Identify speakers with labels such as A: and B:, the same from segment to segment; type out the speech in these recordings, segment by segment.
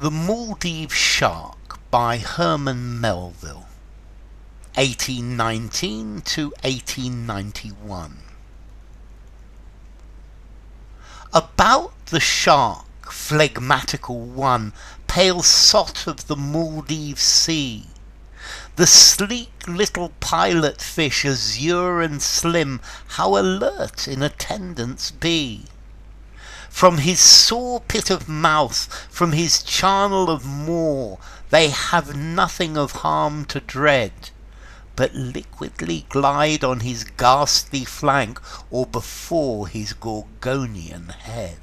A: The Maldive Shark by Herman Melville, 1819 to 1891. About the shark, phlegmatical one, pale sot of the Maldive sea, the sleek little pilot fish, azure and slim, how alert in attendance be. From his saw pit of mouth, from his charnel of maw, they have nothing of harm to dread, but liquidly glide on his ghastly flank, or before his Gorgonian head,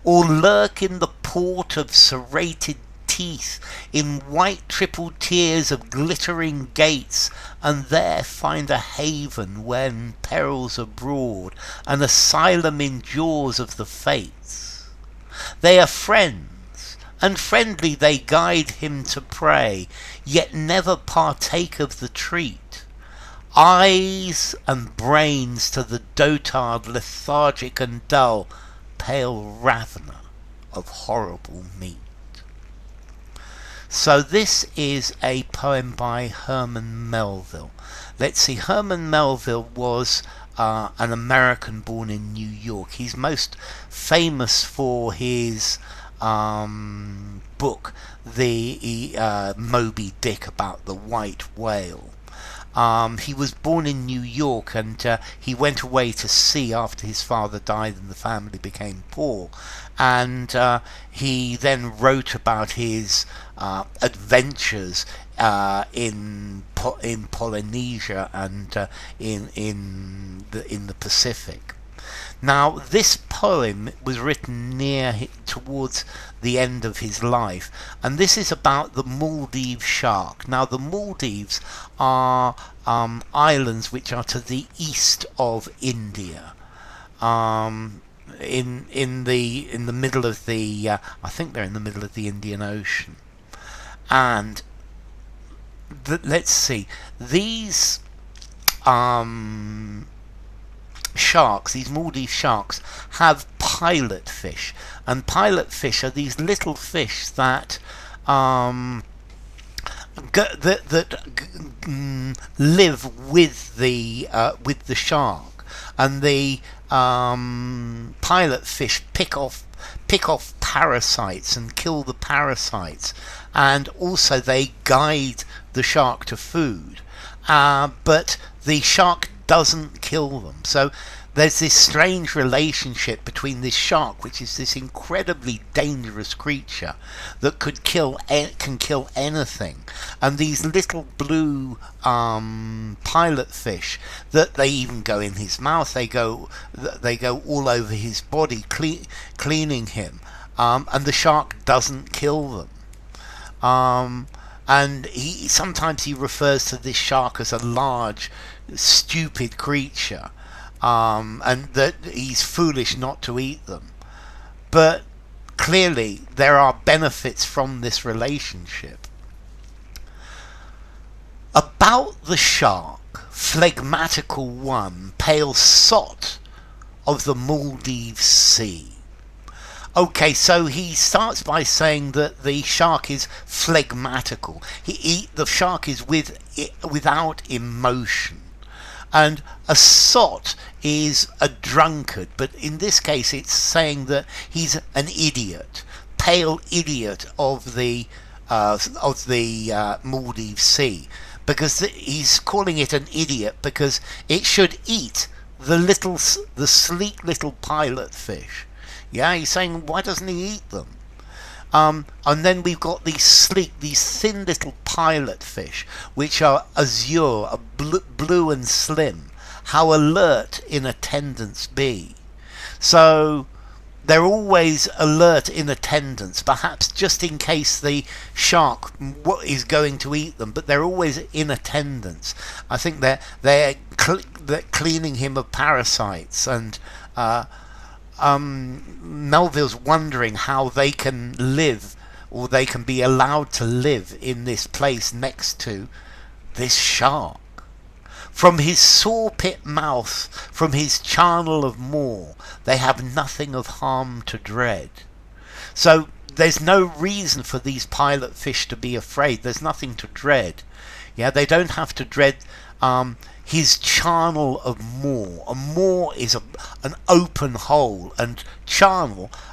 A: or lurk in the port of serrated teeth, in white triple tiers of glittering gates, and there find a haven when peril's abroad, an asylum in jaws of the fates. They are friends, and friendly they guide him to prey, yet never partake of the treat. Eyes and brains to the dotard, lethargic and dull, pale ravener of horrible meat. So this is a poem by Herman Melville. Let's see, Herman Melville was an American born in New York. He's most famous for his book, the Moby Dick, about the white whale. He was born in New York, and he went away to sea after his father died and the family became poor. And he then wrote about his adventures in Polynesia and in the Pacific. Now, this poem was written towards the end of his life, and this is about the Maldive shark. Now, the Maldives are islands which are to the east of India, in the middle of the I think they're in the middle of the Indian Ocean. And let's see, these sharks, these Maldive sharks, have pilot fish, and pilot fish are these little fish that live with the shark, and the pilot fish pick off parasites and kill the parasites, and also they guide the shark to food, but the shark doesn't kill them. So there's this strange relationship between this shark, which is this incredibly dangerous creature that can kill anything, and these little blue pilot fish that they even go in his mouth. They go all over his body, cleaning him, and the shark doesn't kill them. And sometimes he refers to this shark as a large, stupid creature, and that he's foolish not to eat them. But clearly there are benefits from this relationship. About the shark, phlegmatical one, pale sot of the Maldive sea. Okay, so he starts by saying that the shark is phlegmatical. The shark is without emotion. And a sot is a drunkard, but in this case it's saying that he's an idiot, pale idiot of the Maldive Sea, because he's calling it an idiot because it should eat the sleek little pilot fish. Yeah, he's saying, why doesn't he eat them? And then we've got these thin little pilot fish, which are azure, blue and slim. How alert in attendance be. So they're always alert in attendance, perhaps just in case the shark is going to eat them, but they're always in attendance. I think they're cleaning him of parasites, and Melville's wondering how they can live, or they can be allowed to live in this place next to this shark. From his saw-pit mouth, from his charnel of maw, they have nothing of harm to dread. So there's no reason for these pilot fish to be afraid. There's nothing to dread. Yeah, they don't have to dread his charnel of moor. A moor is an open hole, and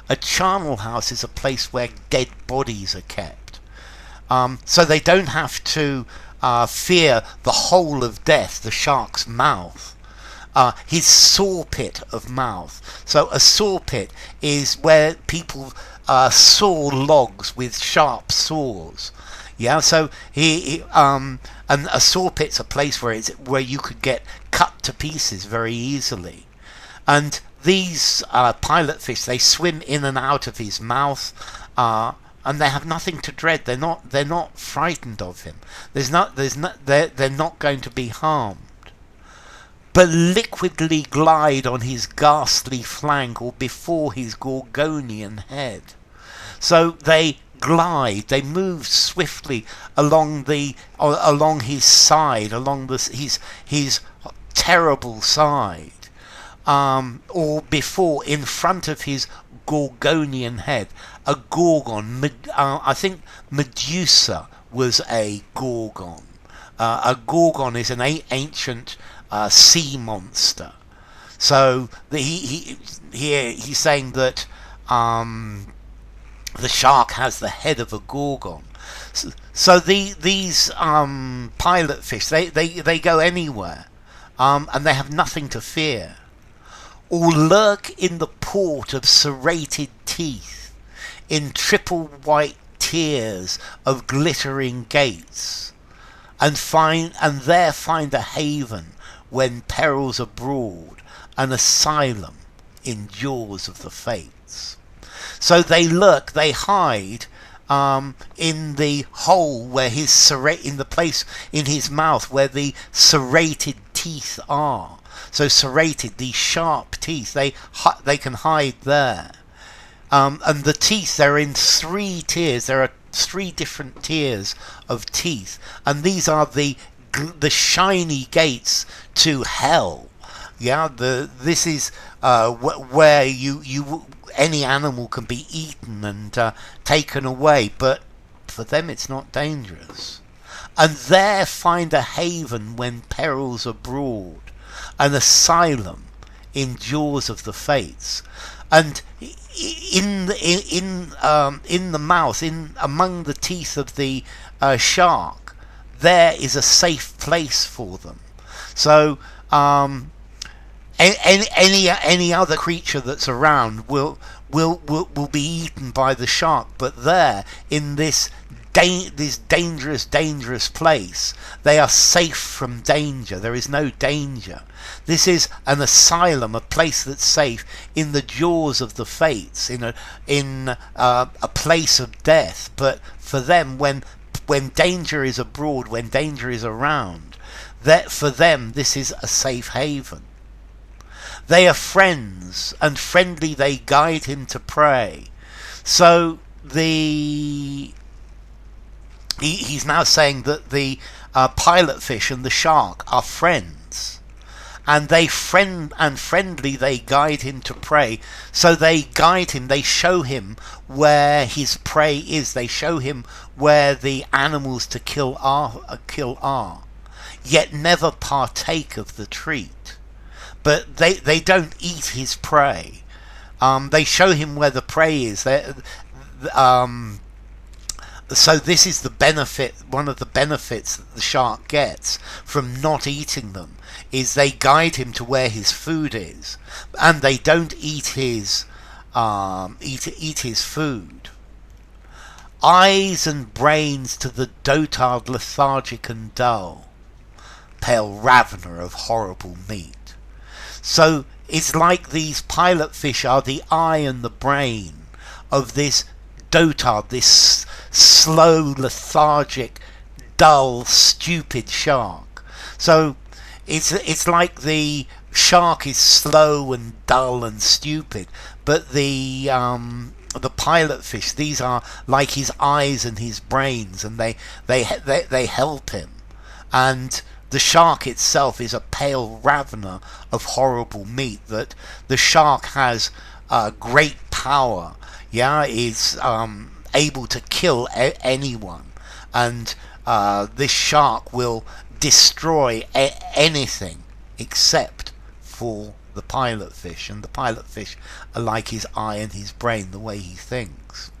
A: a charnel house is a place where dead bodies are kept. So they don't have to fear the hole of death, the shark's mouth. His saw pit of mouth. So a saw pit is where people saw logs with sharp saws. Yeah, so and a saw pit's a place where you could get cut to pieces very easily. And these pilot fish, they swim in and out of his mouth, and they have nothing to dread. They're not frightened of him. They're not going to be harmed, but liquidly glide on his ghastly flank or before his Gorgonian head. So they glide, they move swiftly along his side, along his terrible side, or before, in front of his Gorgonian head. A Gorgon, I think Medusa was a Gorgon. A Gorgon is an ancient sea monster. So he's saying that the shark has the head of a Gorgon. So these pilot fish, they go anywhere, and they have nothing to fear. Or lurk in the port of serrated teeth, in triple white tiers of glittering gates, and there find a haven when peril's abroad, an asylum in jaws of the fates. So they lurk, they hide in the hole where in the place in his mouth where the serrated teeth are. So serrated, these sharp teeth, they can hide there. And the teeth, they're in 3 tiers. There are 3 different tiers of teeth, and these are the shiny gates to hell. Yeah, this is where any animal can be eaten and taken away, but for them it's not dangerous. And there find a haven when peril's abroad, an asylum in jaws of the fates. And in the mouth, among the teeth of the shark, there is a safe place for them. So any other creature that's around will be eaten by the shark, but there, in this dangerous place, they are safe from danger. There is no danger. This is an asylum, a place that's safe in the jaws of the fates, in a place of death. But for them, when danger is abroad, when danger is around, that for them this is a safe haven. They are friends, and friendly they guide him to prey. So he's now saying that the pilot fish and the shark are friends, and friendly they guide him to prey. So they guide him, they show him where his prey is, they show him where the animals to kill are, yet never partake of the treat. But they don't eat his prey. They show him where the prey is. So this is the benefit, one of the benefits that the shark gets from not eating them, is they guide him to where his food is, and they don't eat his food. Eyes and brains to the dotard, lethargic and dull, pale ravener of horrible meat. So it's like these pilot fish are the eye and the brain of this dotard, this slow, lethargic, dull, stupid shark. So it's like the shark is slow and dull and stupid, but the pilot fish, these are like his eyes and his brains, and they help him. And the shark itself is a pale ravener of horrible meat. That the shark has great power. Yeah, is able to kill anyone, and this shark will destroy anything except for the pilot fish, and the pilot fish are like his eye and his brain, the way he thinks.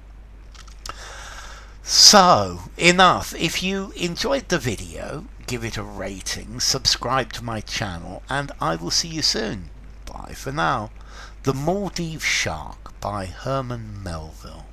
A: So, enough. If you enjoyed the video, give it a rating, subscribe to my channel, and I will see you soon. Bye for now. The Maldive Shark by Herman Melville.